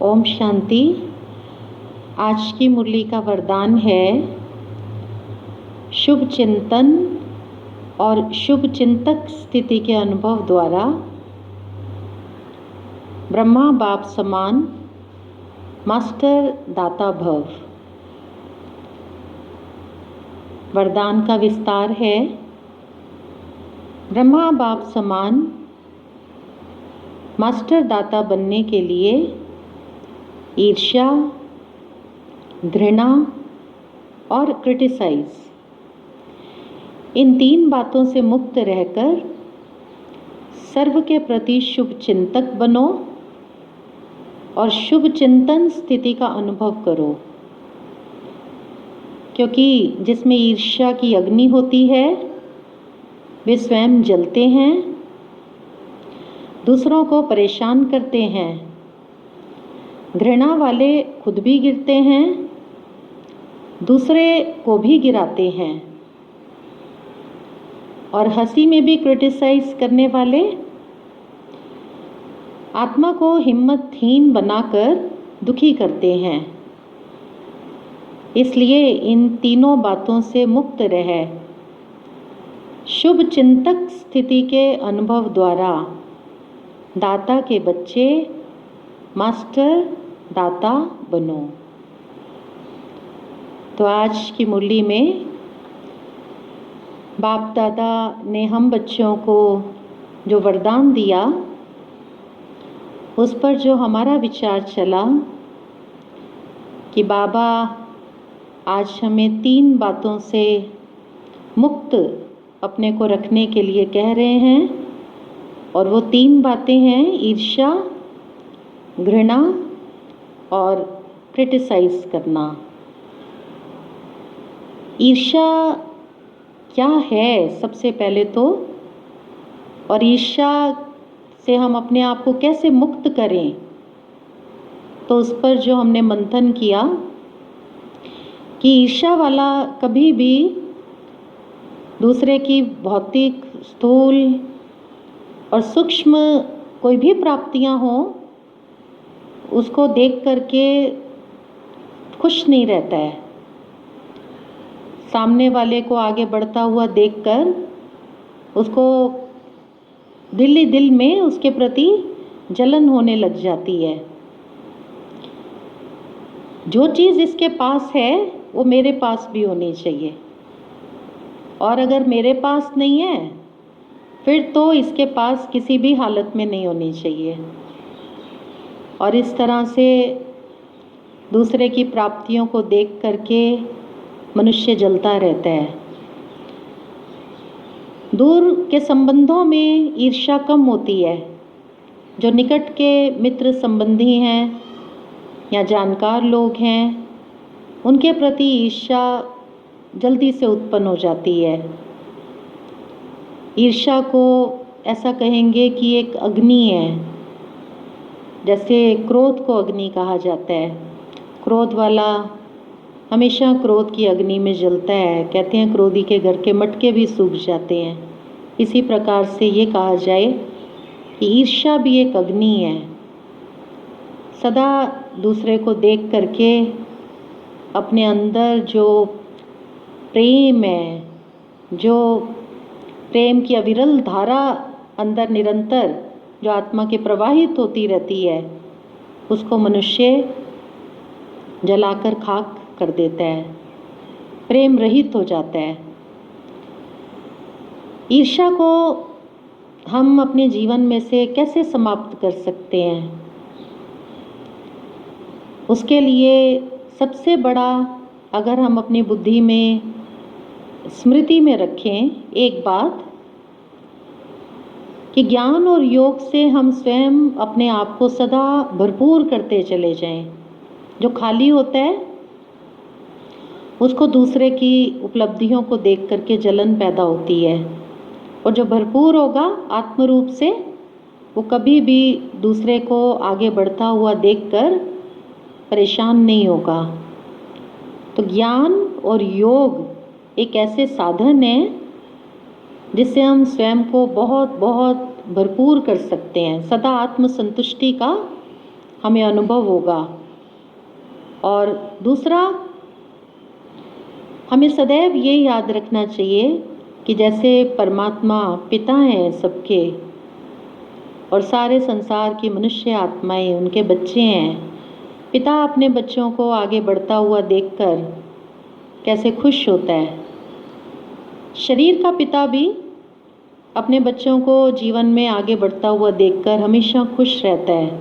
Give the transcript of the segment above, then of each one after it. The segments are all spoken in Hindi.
ओम शांति। आज की मुरली का वरदान है शुभ चिंतन और शुभ चिंतक स्थिति के अनुभव द्वारा ब्रह्मा बाप समान मास्टर दाता भव। वरदान का विस्तार है, ब्रह्मा बाप समान मास्टर दाता बनने के लिए ईर्ष्या, घृणा और क्रिटिसाइज, इन तीन बातों से मुक्त रहकर सर्व के प्रति शुभ चिंतक बनो और शुभ चिंतन स्थिति का अनुभव करो। क्योंकि जिसमें ईर्ष्या की अग्नि होती है वे स्वयं जलते हैं, दूसरों को परेशान करते हैं, घृणा वाले खुद भी गिरते हैं, दूसरे को भी गिराते हैं, और हंसी में भी क्रिटिसाइज करने वाले आत्मा को हिम्मतहीन बनाकर दुखी करते हैं। इसलिए इन तीनों बातों से मुक्त रहे शुभ चिंतक स्थिति के अनुभव द्वारा दाता के बच्चे मास्टर दाता बनो। तो आज की मुरली में बाप दादा ने हम बच्चों को जो वरदान दिया उस पर जो हमारा विचार चला कि बाबा आज हमें तीन बातों से मुक्त अपने को रखने के लिए कह रहे हैं, और वो तीन बातें हैं ईर्ष्या, घृणा और क्रिटिसाइज करना। ईर्ष्या क्या है सबसे पहले तो, और ईर्ष्या से हम अपने आप को कैसे मुक्त करें, तो उस पर जो हमने मंथन किया कि ईर्ष्या वाला कभी भी दूसरे की भौतिक, स्थूल और सूक्ष्म कोई भी प्राप्तियां हों उसको देख करके खुश नहीं रहता है। सामने वाले को आगे बढ़ता हुआ देखकर उसको दिल ही दिल में उसके प्रति जलन होने लग जाती है। जो चीज़ इसके पास है वो मेरे पास भी होनी चाहिए, और अगर मेरे पास नहीं है फिर तो इसके पास किसी भी हालत में नहीं होनी चाहिए। और इस तरह से दूसरे की प्राप्तियों को देख करके मनुष्य जलता रहता है। दूर के संबंधों में ईर्ष्या कम होती है। जो निकट के मित्र संबंधी हैं या जानकार लोग हैं उनके प्रति ईर्ष्या जल्दी से उत्पन्न हो जाती है। ईर्ष्या को ऐसा कहेंगे कि एक अग्नि है, जैसे क्रोध को अग्नि कहा जाता है। क्रोध वाला हमेशा क्रोध की अग्नि में जलता है। कहते हैं क्रोधी के घर के मटके भी सूख जाते हैं। इसी प्रकार से ये कहा जाए कि ईर्ष्या भी एक अग्नि है। सदा दूसरे को देख करके अपने अंदर जो प्रेम है, जो प्रेम की अविरल धारा अंदर निरंतर जो आत्मा के प्रवाहित होती रहती है उसको मनुष्य जलाकर खाक कर देता है, प्रेम रहित हो जाता है। ईर्ष्या को हम अपने जीवन में से कैसे समाप्त कर सकते हैं? उसके लिए सबसे बड़ा, अगर हम अपनी बुद्धि में स्मृति में रखें एक बात, कि ज्ञान और योग से हम स्वयं अपने आप को सदा भरपूर करते चले जाएं। जो खाली होता है उसको दूसरे की उपलब्धियों को देख करके जलन पैदा होती है, और जो भरपूर होगा आत्म रूप से वो कभी भी दूसरे को आगे बढ़ता हुआ देखकर परेशान नहीं होगा। तो ज्ञान और योग एक ऐसे साधन है जिससे हम स्वयं को बहुत बहुत भरपूर कर सकते हैं। सदा आत्मसंतुष्टि का हमें अनुभव होगा। और दूसरा, हमें सदैव ये याद रखना चाहिए कि जैसे परमात्मा पिता हैं सबके और सारे संसार की मनुष्य आत्माएं उनके बच्चे हैं, पिता अपने बच्चों को आगे बढ़ता हुआ देखकर कैसे खुश होता है, शरीर का पिता भी अपने बच्चों को जीवन में आगे बढ़ता हुआ देखकर हमेशा खुश रहता है,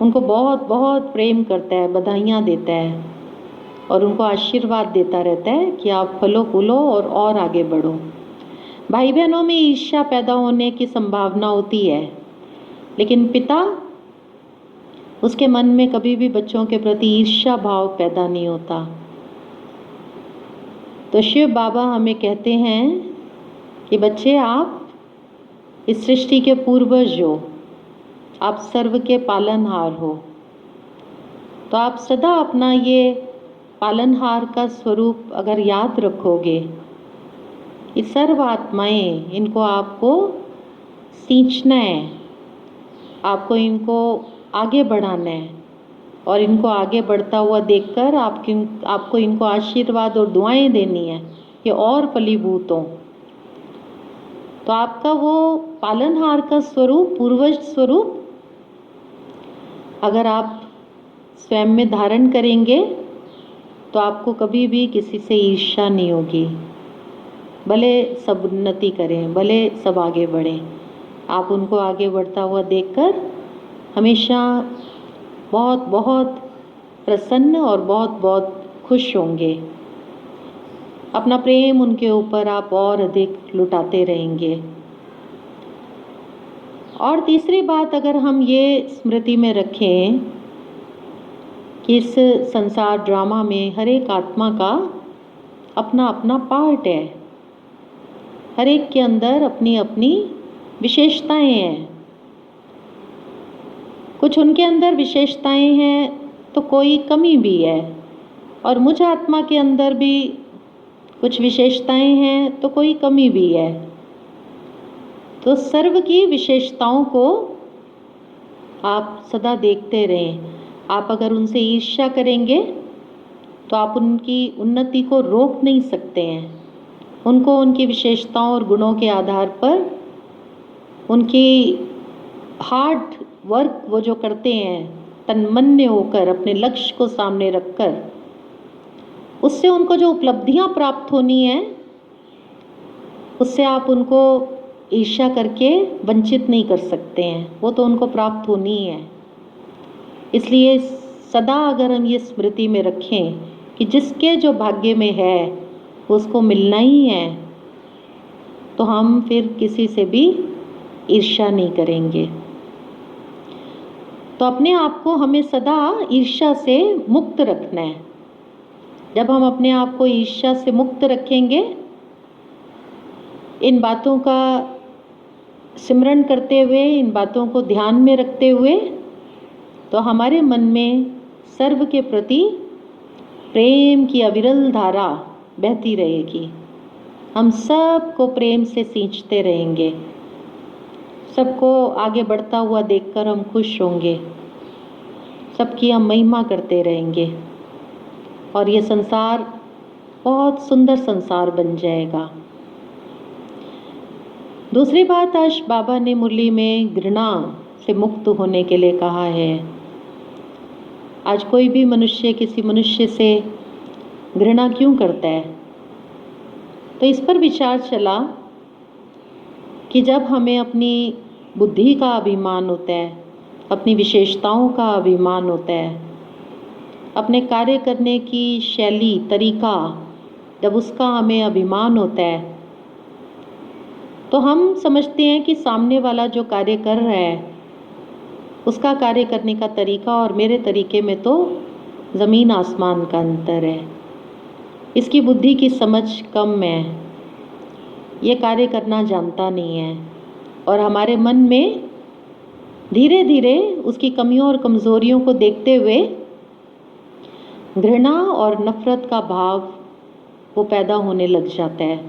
उनको बहुत बहुत प्रेम करता है, बधाइयाँ देता है और उनको आशीर्वाद देता रहता है कि आप फलो फूलो और आगे बढ़ो। भाई बहनों में ईर्ष्या पैदा होने की संभावना होती है, लेकिन पिता, उसके मन में कभी भी बच्चों के प्रति ईर्ष्या भाव पैदा नहीं होता। तो शिव बाबा हमें कहते हैं कि बच्चे, आप इस सृष्टि के पूर्वज हो, आप सर्व के पालनहार हो, तो आप सदा अपना ये पालनहार का स्वरूप अगर याद रखोगे, ये सर्व आत्माएं, इनको आपको सींचना है, आपको इनको आगे बढ़ाना है और इनको आगे बढ़ता हुआ देखकर आपको इनको आशीर्वाद और दुआएं देनी है कि और फलीभूत हों। तो आपका वो पालनहार का स्वरूप, पूर्वज स्वरूप अगर आप स्वयं में धारण करेंगे तो आपको कभी भी किसी से ईर्ष्या नहीं होगी। भले सब उन्नति करें, भले सब आगे बढ़ें, आप उनको आगे बढ़ता हुआ देखकर हमेशा बहुत बहुत प्रसन्न और बहुत बहुत खुश होंगे। अपना प्रेम उनके ऊपर आप और अधिक लुटाते रहेंगे। और तीसरी बात, अगर हम ये स्मृति में रखें कि इस संसार ड्रामा में हर एक आत्मा का अपना अपना पार्ट है, हर एक के अंदर अपनी अपनी विशेषताएं हैं। कुछ उनके अंदर विशेषताएं हैं तो कोई कमी भी है, और मुझ आत्मा के अंदर भी कुछ विशेषताएं हैं तो कोई कमी भी है। तो सर्व की विशेषताओं को आप सदा देखते रहें। आप अगर उनसे ईर्ष्या करेंगे तो आप उनकी उन्नति को रोक नहीं सकते हैं। उनको उनकी विशेषताओं और गुणों के आधार पर उनकी हार्ड वर्क वो जो करते हैं, तन्मन्य होकर अपने लक्ष्य को सामने रखकर, उससे उनको जो उपलब्धियां प्राप्त होनी है, उससे आप उनको ईर्ष्या करके वंचित नहीं कर सकते हैं, वो तो उनको प्राप्त होनी है। इसलिए सदा अगर हम ये स्मृति में रखें कि जिसके जो भाग्य में है उसको मिलना ही है, तो हम फिर किसी से भी ईर्ष्या नहीं करेंगे। तो अपने आप को हमें सदा ईर्ष्या से मुक्त रखना है। जब हम अपने आप को ईर्ष्या से मुक्त रखेंगे, इन बातों का सिमरन करते हुए, इन बातों को ध्यान में रखते हुए, तो हमारे मन में सर्व के प्रति प्रेम की अविरल धारा बहती रहेगी। हम सबको प्रेम से सींचते रहेंगे, सबको आगे बढ़ता हुआ देखकर हम खुश होंगे, सबकी हम महिमा करते रहेंगे और ये संसार बहुत सुंदर संसार बन जाएगा। दूसरी बात, आज बाबा ने मुरली में घृणा से मुक्त होने के लिए कहा है। आज कोई भी मनुष्य किसी मनुष्य से घृणा क्यों करता है? तो इस पर विचार चला कि जब हमें अपनी बुद्धि का अभिमान होता है, अपनी विशेषताओं का अभिमान होता है, अपने कार्य करने की शैली, तरीका, जब उसका हमें अभिमान होता है, तो हम समझते हैं कि सामने वाला जो कार्य कर रहा है उसका कार्य करने का तरीका और मेरे तरीके में तो ज़मीन आसमान का अंतर है, इसकी बुद्धि की समझ कम है, ये कार्य करना जानता नहीं है। और हमारे मन में धीरे धीरे उसकी कमियों और कमज़ोरियों को देखते हुए घृणा और नफ़रत का भाव वो पैदा होने लग जाता है।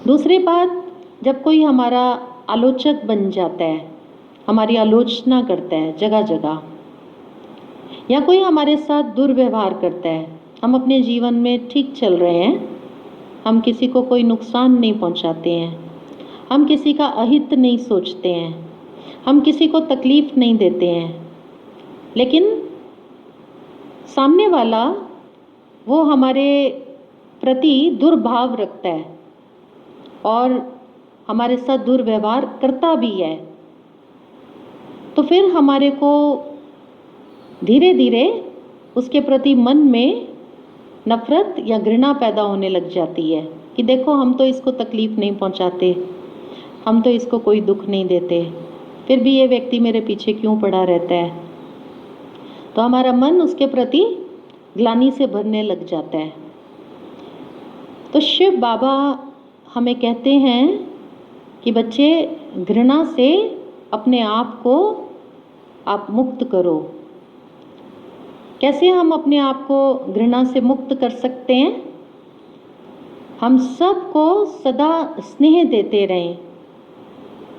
दूसरी बात, जब कोई हमारा आलोचक बन जाता है, हमारी आलोचना करता है जगह जगह, या कोई हमारे साथ दुर्व्यवहार करता है। हम अपने जीवन में ठीक चल रहे हैं, हम किसी को कोई नुकसान नहीं पहुंचाते हैं, हम किसी का अहित नहीं सोचते हैं, हम किसी को तकलीफ़ नहीं देते हैं, लेकिन सामने वाला वो हमारे प्रति दुर्भाव रखता है और हमारे साथ दुर्व्यवहार करता भी है। तो फिर हमारे को धीरे धीरे उसके प्रति मन में नफ़रत या घृणा पैदा होने लग जाती है कि देखो हम तो इसको तकलीफ़ नहीं पहुंचाते, हम तो इसको कोई दुख नहीं देते, फिर भी ये व्यक्ति मेरे पीछे क्यों पड़ा रहता है। तो हमारा मन उसके प्रति ग्लानि से भरने लग जाता है। तो शिव बाबा हमें कहते हैं कि बच्चे, घृणा से अपने आप को आप मुक्त करो। कैसे हम अपने आप को घृणा से मुक्त कर सकते हैं? हम सबको सदा स्नेह देते रहें,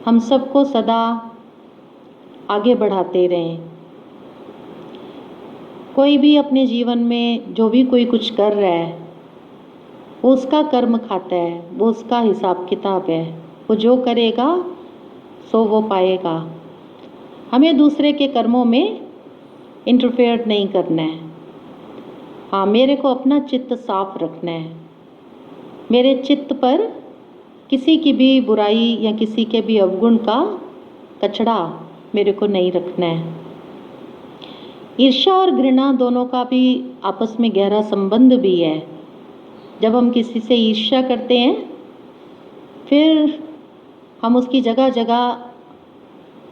हम सबको सदा आगे बढ़ाते रहें। कोई भी अपने जीवन में जो भी कोई कुछ कर रहा है वो उसका कर्म खाता है, वो उसका हिसाब किताब है, वो जो करेगा सो वो पाएगा। हमें दूसरे के कर्मों में इंटरफेयर नहीं करना है। हाँ, मेरे को अपना चित्त साफ रखना है, मेरे चित्त पर किसी की भी बुराई या किसी के भी अवगुण का कचड़ा मेरे को नहीं रखना है। ईर्ष्या और घृणा दोनों का भी आपस में गहरा संबंध भी है। जब हम किसी से ईर्ष्या करते हैं फिर हम उसकी जगह जगह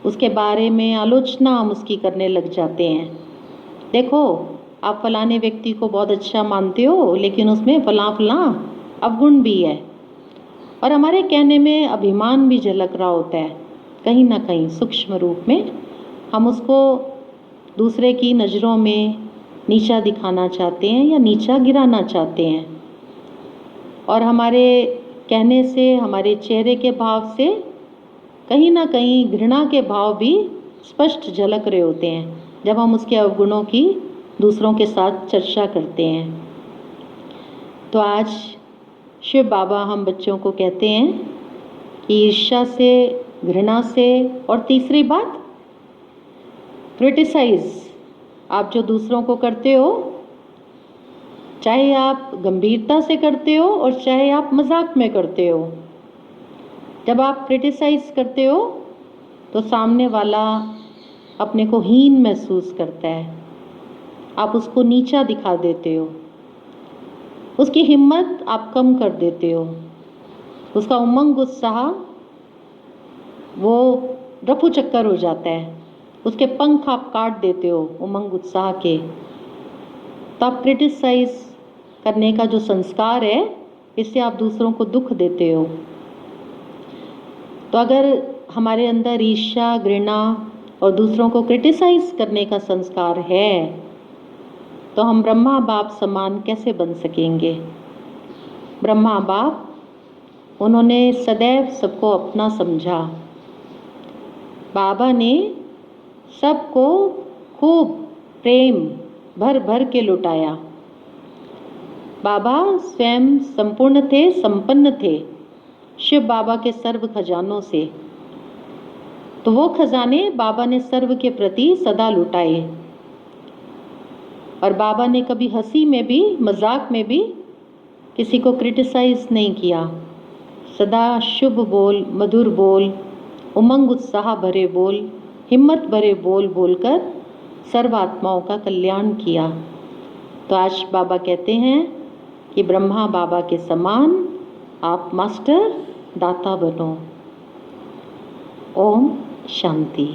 उसके बारे में आलोचना हम उसकी करने लग जाते हैं। देखो, आप फलाने व्यक्ति को बहुत अच्छा मानते हो, लेकिन उसमें फला अवगुण भी है। और हमारे कहने में अभिमान भी झलक रहा होता है, कहीं ना कहीं सूक्ष्म रूप में हम उसको दूसरे की नज़रों में नीचा दिखाना चाहते हैं या नीचा गिराना चाहते हैं। और हमारे कहने से, हमारे चेहरे के भाव से कहीं ना कहीं घृणा के भाव भी स्पष्ट झलक रहे होते हैं जब हम उसके अवगुणों की दूसरों के साथ चर्चा करते हैं। तो आज शिव बाबा हम बच्चों को कहते हैं कि ईर्ष्या से, घृणा से, और तीसरी बात क्रिटिसाइज, आप जो दूसरों को करते हो, चाहे आप गंभीरता से करते हो और चाहे आप मजाक में करते हो, जब आप क्रिटिसाइज करते हो तो सामने वाला अपने को हीन महसूस करता है, आप उसको नीचा दिखा देते हो, उसकी हिम्मत आप कम कर देते हो, उसका उमंग उत्साह वो रफू चक्कर हो जाता है, उसके पंख आप काट देते हो उमंग उत्साह के। तो आप क्रिटिसाइज करने का जो संस्कार है, इससे आप दूसरों को दुख देते हो। तो अगर हमारे अंदर ईर्ष्या, घृणा और दूसरों को क्रिटिसाइज करने का संस्कार है तो हम ब्रह्मा बाप समान कैसे बन सकेंगे? ब्रह्मा बाप, उन्होंने सदैव सबको अपना समझा। बाबा ने सबको खूब प्रेम भर भर के लुटाया। बाबा स्वयं संपूर्ण थे, संपन्न थे शिव बाबा के सर्व खजानों से। तो वो खजाने बाबा ने सर्व के प्रति सदा लुटाए। और बाबा ने कभी हंसी में भी, मजाक में भी किसी को क्रिटिसाइज नहीं किया। सदा शुभ बोल, मधुर बोल, उमंग उत्साह भरे बोल, हिम्मत भरे बोल बोलकर सर्व आत्माओं का कल्याण किया। तो आज बाबा कहते हैं कि ब्रह्मा बाबा के समान आप मास्टर दाता बनो। ओम शांति।